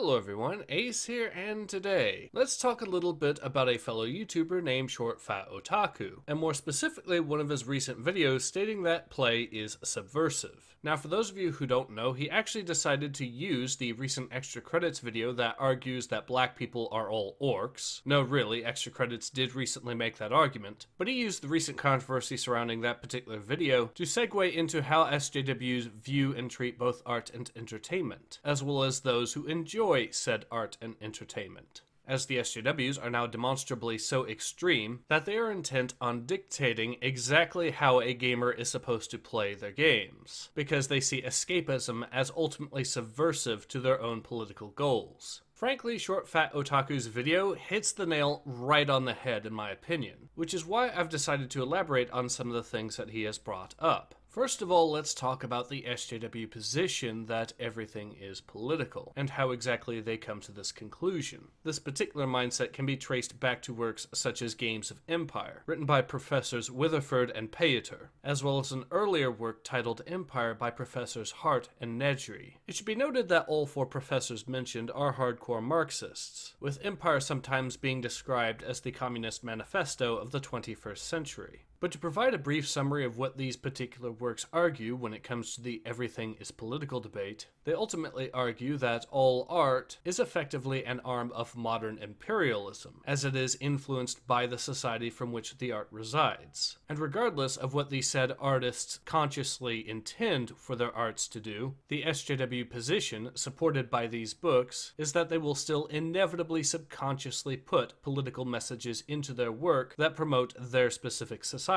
Hello everyone, Ace here, and today, let's talk a little bit about a fellow YouTuber named Fat Otaku, and more specifically one of his recent videos stating that play is subversive. Now for those of you who don't know, he actually decided to use the recent extra credits video that argues that black people are all orcs. No really, extra credits did recently make that argument, but he used the recent controversy surrounding that particular video to segue into how SJWs view and treat both art and entertainment, as well as those who enjoy said art and entertainment, as the SJWs are now demonstrably so extreme that they are intent on dictating exactly how a gamer is supposed to play their games, because they see escapism as ultimately subversive to their own political goals. Frankly, Fat Otaku's video hits the nail right on the head in my opinion, which is why I've decided to elaborate on some of the things that he has brought up. First of all, let's talk about the SJW position that everything is political, and how exactly they come to this conclusion. This particular mindset can be traced back to works such as Games of Empire, written by Professors Witherford and Payeter, as well as an earlier work titled Empire by Professors Hart and Nedry. It should be noted that all four professors mentioned are hardcore Marxists, with Empire sometimes being described as the Communist Manifesto of the 21st century. But to provide a brief summary of what these particular works argue when it comes to the everything is political debate, they ultimately argue that all art is effectively an arm of modern imperialism, as it is influenced by the society from which the art resides. And regardless of what the said artists consciously intend for their arts to do, the SJW position, supported by these books, is that they will still inevitably subconsciously put political messages into their work that promote their specific society.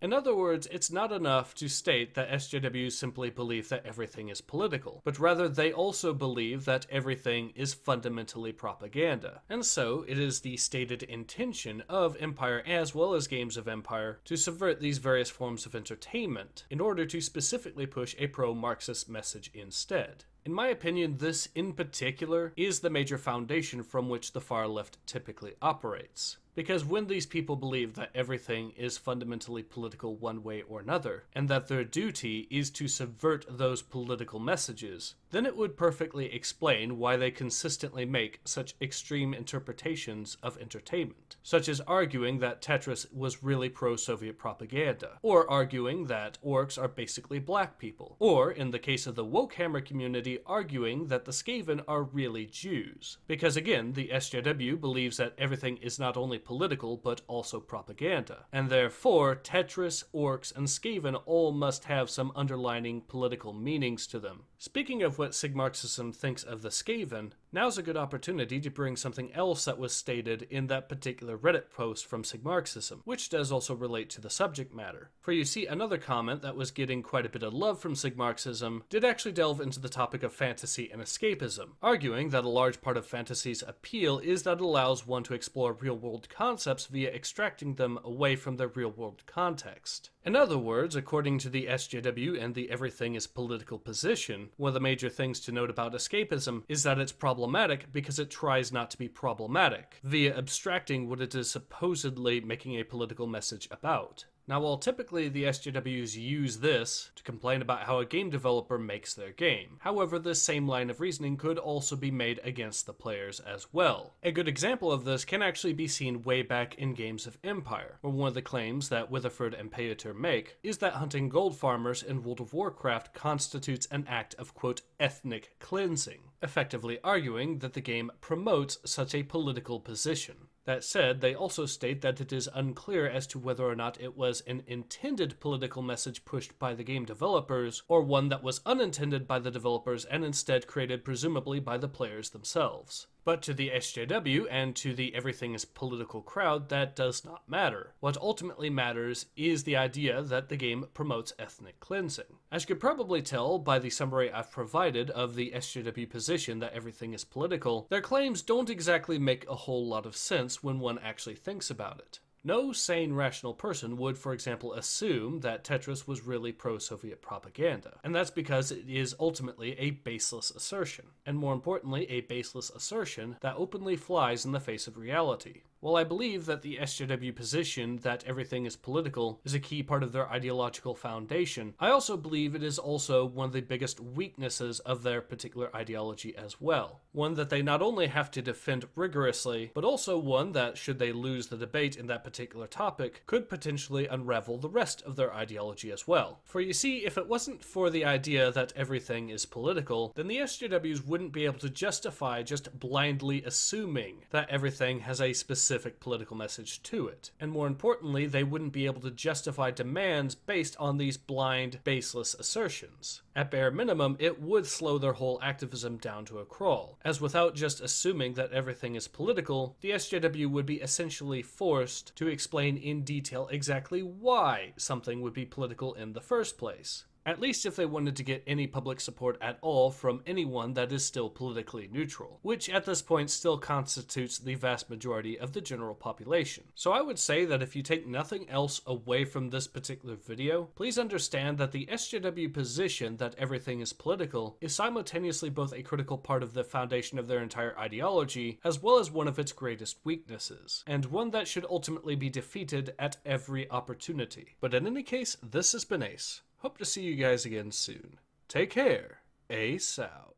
In other words, it's not enough to state that SJWs simply believe that everything is political, but rather they also believe that everything is fundamentally propaganda. And so, it is the stated intention of Empire as well as Games of Empire to subvert these various forms of entertainment in order to specifically push a pro-Marxist message instead. In my opinion, this in particular is the major foundation from which the far left typically operates. Because when these people believe that everything is fundamentally political one way or another, and that their duty is to subvert those political messages, then it would perfectly explain why they consistently make such extreme interpretations of entertainment, such as arguing that Tetris was really pro-Soviet propaganda, or arguing that orcs are basically black people, or, in the case of the Wokehammer community, arguing that the Skaven are really Jews. Because again, the SJW believes that everything is not only political, but also propaganda. And therefore, Tetris, orcs, and Skaven all must have some underlining political meanings to them. Speaking of what Sigmarxism thinks of the Skaven, now's a good opportunity to bring something else that was stated in that particular Reddit post from Sigmarxism, which does also relate to the subject matter. For you see, another comment that was getting quite a bit of love from Sigmarxism did actually delve into the topic of fantasy and escapism, arguing that a large part of fantasy's appeal is that it allows one to explore real-world concepts via extracting them away from their real-world context. In other words, according to the SJW and the everything is political position, one of the major things to note about escapism is that it's problematic because it tries not to be problematic, via abstracting what it is supposedly making a political message about. Now, while typically the SJWs use this to complain about how a game developer makes their game, however, this same line of reasoning could also be made against the players as well. A good example of this can actually be seen way back in Games of Empire, where one of the claims that Witherford and Payeter make is that hunting gold farmers in World of Warcraft constitutes an act of, quote, ethnic cleansing, effectively arguing that the game promotes such a political position. That said, they also state that it is unclear as to whether or not it was an intended political message pushed by the game developers, or one that was unintended by the developers and instead created presumably by the players themselves. But to the SJW and to the everything is political crowd, that does not matter. What ultimately matters is the idea that the game promotes ethnic cleansing. As you could probably tell by the summary I've provided of the SJW position that everything is political, their claims don't exactly make a whole lot of sense when one actually thinks about it. No sane, rational person would, for example, assume that Tetris was really pro-Soviet propaganda, and that's because it is ultimately a baseless assertion, and more importantly, a baseless assertion that openly flies in the face of reality. While I believe that the SJW position that everything is political is a key part of their ideological foundation, I also believe it is also one of the biggest weaknesses of their particular ideology as well. One that they not only have to defend rigorously, but also one that, should they lose the debate in that particular topic, could potentially unravel the rest of their ideology as well. For you see, if it wasn't for the idea that everything is political, then the SJWs wouldn't be able to justify just blindly assuming that everything has a specific political message to it. And more importantly, they wouldn't be able to justify demands based on these blind, baseless assertions. At bare minimum, it would slow their whole activism down to a crawl, as without just assuming that everything is political, the SJW would be essentially forced to explain in detail exactly why something would be political in the first place. At least if they wanted to get any public support at all from anyone that is still politically neutral, which at this point still constitutes the vast majority of the general population. So I would say that if you take nothing else away from this particular video, please understand that the SJW position that everything is political is simultaneously both a critical part of the foundation of their entire ideology, as well as one of its greatest weaknesses, and one that should ultimately be defeated at every opportunity. But in any case, this has been Ace. Hope to see you guys again soon. Take care. Ace out.